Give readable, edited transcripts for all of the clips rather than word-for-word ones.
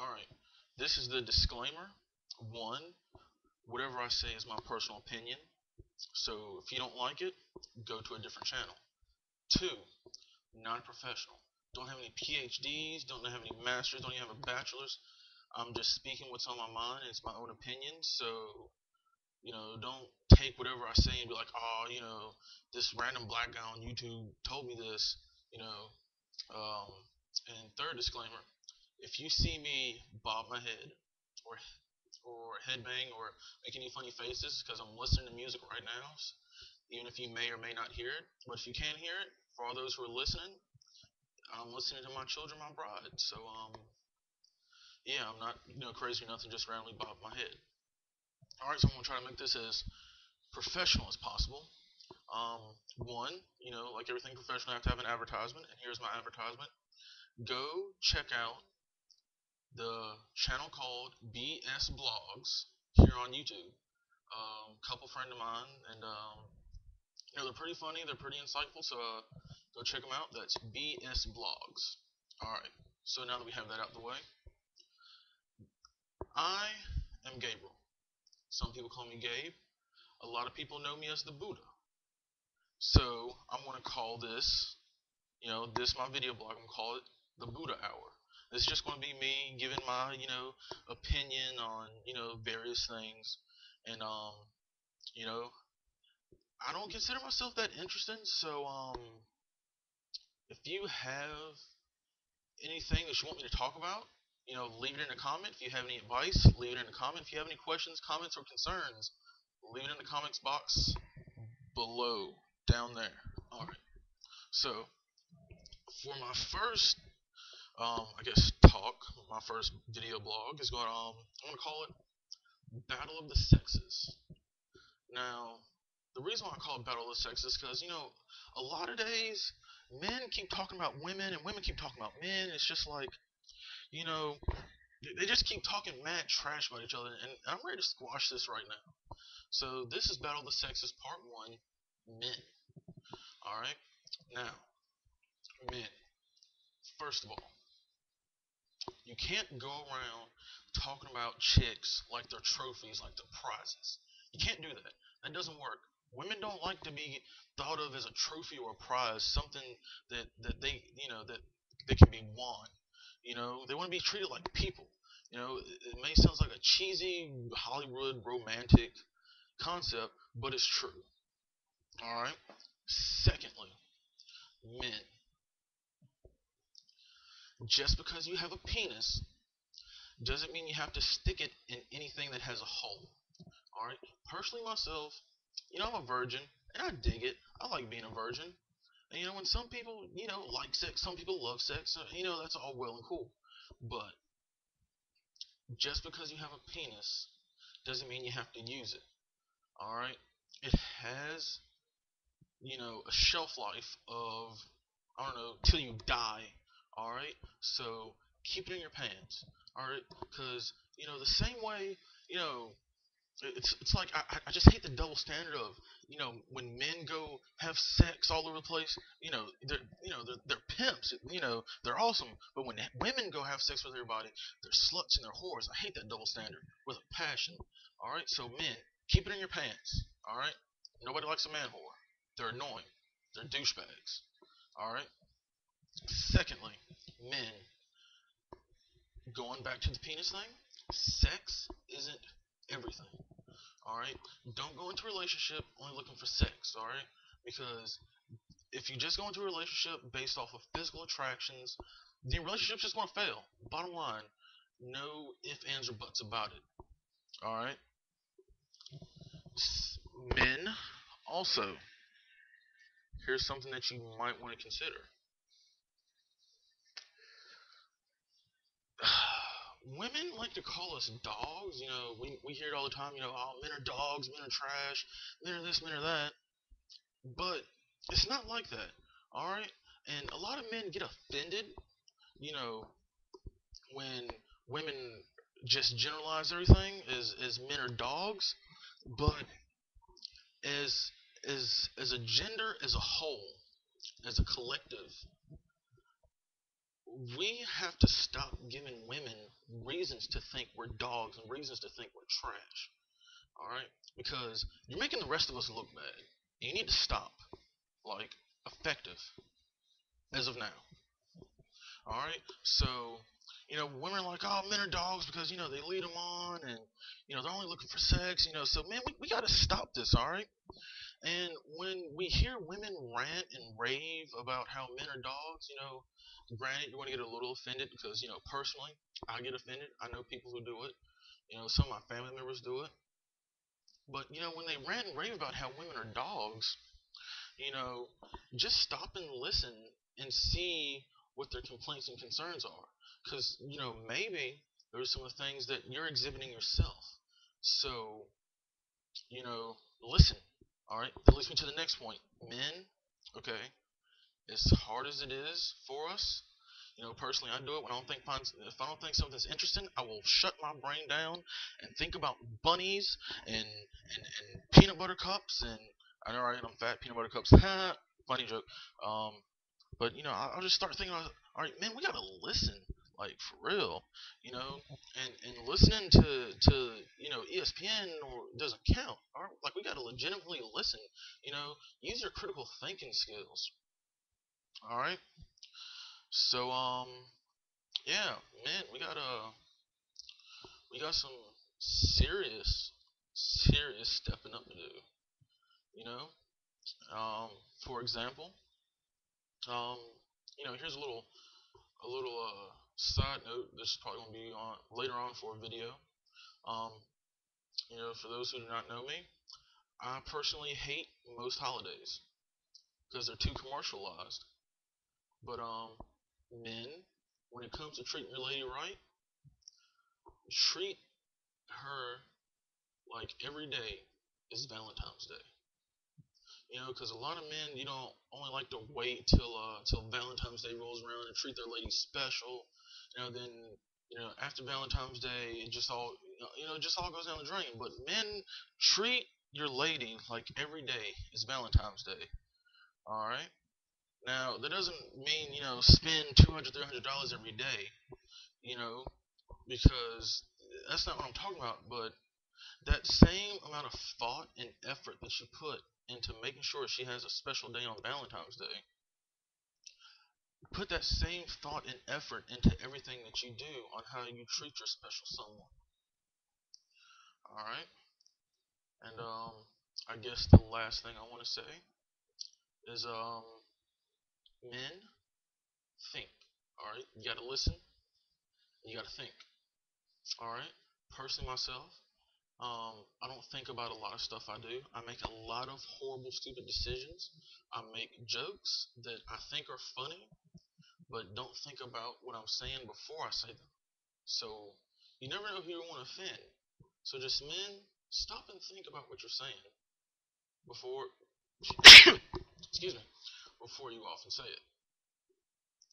Alright, this is the disclaimer. One, whatever I say is my personal opinion, so if you don't like it, go to a different channel. Two, not professional. Don't have any PhDs, don't have any masters, don't even have a bachelor's. I'm just speaking what's on my mind, and it's my own opinion, so, don't take whatever I say and be like, oh, this random black guy on YouTube told me this, you know. Um, and third disclaimer, if you see me bob my head or headbang or make any funny faces because I'm listening to music right now, even if you may or may not hear it. But if you can hear it, for all those who are listening, I'm listening to my children, my bride. So yeah, I'm not crazy or nothing. Just randomly bob my head. All right, so I'm gonna try to make this as professional as possible. One, like everything professional, I have to have an advertisement, and here's my advertisement. Go check out the channel called BS Blogs here on YouTube. Couple friend of mine, and they're pretty funny. They're pretty insightful. So go check them out. That's BS Blogs. All right. So now that we have that out of the way, I am Gabriel. Some people call me Gabe. A lot of people know me as the Buddha. So I'm going to call this, this my video blog. I'm going to call it the Buddha Hour. This is just going to be me giving my, opinion on, various things, and you know, I don't consider myself that interesting. So if you have anything that you want me to talk about, leave it in a comment. If you have any advice, leave it in a comment. If you have any questions, comments, or concerns, leave it in the comments box below, down there. All right. So for my first, I guess talk, my first video blog is going. I'm gonna call it Battle of the Sexes. Now, the reason why I call it Battle of the Sexes is because a lot of days men keep talking about women and women keep talking about men. It's just like you know they just keep talking mad trash about each other, and I'm ready to squash this right now. So this is Battle of the Sexes Part 1, Men. Alright? Now, men. First of all, you can't go around talking about chicks like they're trophies, like they're prizes. You can't do that. That doesn't work. Women don't like to be thought of as a trophy or a prize, something that that they can be won. They want to be treated like people. It may sound like a cheesy Hollywood romantic concept, but it's true. All right. Secondly, men. Just because you have a penis doesn't mean you have to stick it in anything that has a hole. All right. Personally, myself, I'm a virgin, and I dig it. I like being a virgin. And when some people, like sex, some people love sex. That's all well and cool. But just because you have a penis doesn't mean you have to use it. All right. It has, a shelf life of, I don't know, till you die. All right. So keep it in your pants. All right. Because the same way, you know, it's like I just hate the double standard of when men go have sex all over the place. They're pimps. They're awesome. But when women go have sex with everybody, they're sluts and they're whores. I hate that double standard with a passion. All right. So men, keep it in your pants. All right. Nobody likes a man whore. They're annoying. They're douchebags. All right. Secondly, men, going back to the penis thing, sex isn't everything. All right, don't go into a relationship only looking for sex. All right, because if you just go into a relationship based off of physical attractions, the relationship's just going to fail. Bottom line, no ifs, ands, or buts about it. All right, men. Also, here's something that you might want to consider. Women like to call us dogs. We hear it all the time. Oh, men are dogs, men are trash, men are this, men are that. But it's not like that. All right. And a lot of men get offended, you know, when women just generalize everything as men are dogs. But as as a gender as a whole, as a collective, we have to stop giving women reasons to think we're dogs and reasons to think we're trash. Alright? Because you're making the rest of us look bad. And you need to stop. Like, effective. As of now. Alright? So, women are like, oh, men are dogs because, they lead them on and, they're only looking for sex, so, man, we gotta stop this, alright? And when we hear women rant and rave about how men are dogs, granted, you're going to get a little offended because, personally, I get offended. I know people who do it. Some of my family members do it. But, when they rant and rave about how women are dogs, just stop and listen and see what their complaints and concerns are. Because, maybe there's some of the things that you're exhibiting yourself. So, listen. Alright, that leads me to the next point. Men, okay, as hard as it is for us, personally I do it when if I don't think something's interesting, I will shut my brain down and think about bunnies and peanut butter cups and I know, right, I'm fat, peanut butter cups, funny joke. But I'll just start thinking about, all right, man, we gotta listen, like for real, and listening to ESPN or doesn't count. All right? Like we gotta legitimately listen, use your critical thinking skills. All right, so yeah, man, we got some serious stepping up to do, you know. For example, um, here's a little side note. This is probably gonna be on later on for a video. Um, for those who do not know me, I personally hate most holidays because they're too commercialized. But men, when it comes to treating your lady right, treat her like every day is Valentine's Day. Because a lot of men, only like to wait till Valentine's Day rolls around and treat their lady special. Then after Valentine's Day, it just all just all goes down the drain. But men, treat your lady like every day is Valentine's Day. All right. Now that doesn't mean spend $200, $300 every day. You know because that's not what I'm talking about. But that same amount of thought and effort that you put into making sure she has a special day on Valentine's Day, put that same thought and effort into everything that you do on how you treat your special someone. Alright? And I guess the last thing I want to say is men, think. Alright? You gotta listen, you gotta think. Alright? Personally myself, I don't think about a lot of stuff I do. I make a lot of horrible, stupid decisions. I make jokes that I think are funny, but don't think about what I'm saying before I say them. So you never know who you want to offend. So just men, stop and think about what you're saying before, excuse me, before you often say it.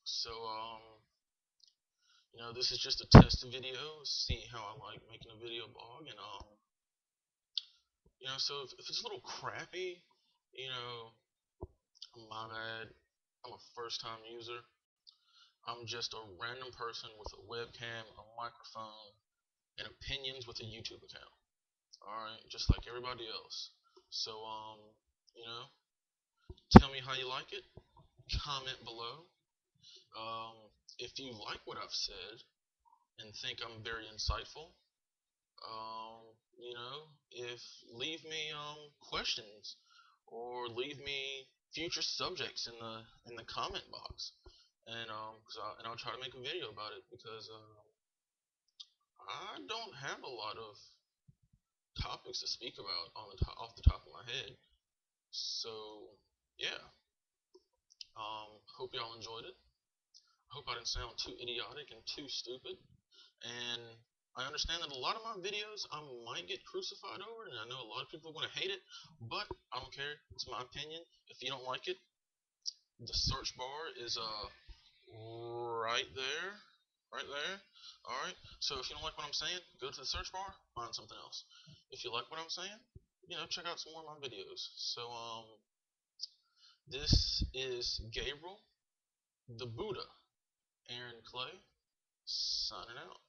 So this is just a test video, see how I like making a video blog, and so if it's a little crappy, my bad. I'm a first time user. I'm just a random person with a webcam, a microphone, and opinions with a YouTube account. Alright, just like everybody else. So, tell me how you like it. Comment below. If you like what I've said and think I'm very insightful, if leave me questions or leave me future subjects in the comment box, and I'll try to make a video about it because I don't have a lot of topics to speak about off the top of my head. So yeah, hope y'all enjoyed it. Hope I didn't sound too idiotic and too stupid. And I understand that a lot of my videos I might get crucified over, and I know a lot of people are going to hate it, but I don't care. It's my opinion. If you don't like it, the search bar is right there. Right there. Alright. So if you don't like what I'm saying, go to the search bar, find something else. If you like what I'm saying, check out some more of my videos. So this is Gabriel, the Buddha, Aaron Clay, signing out.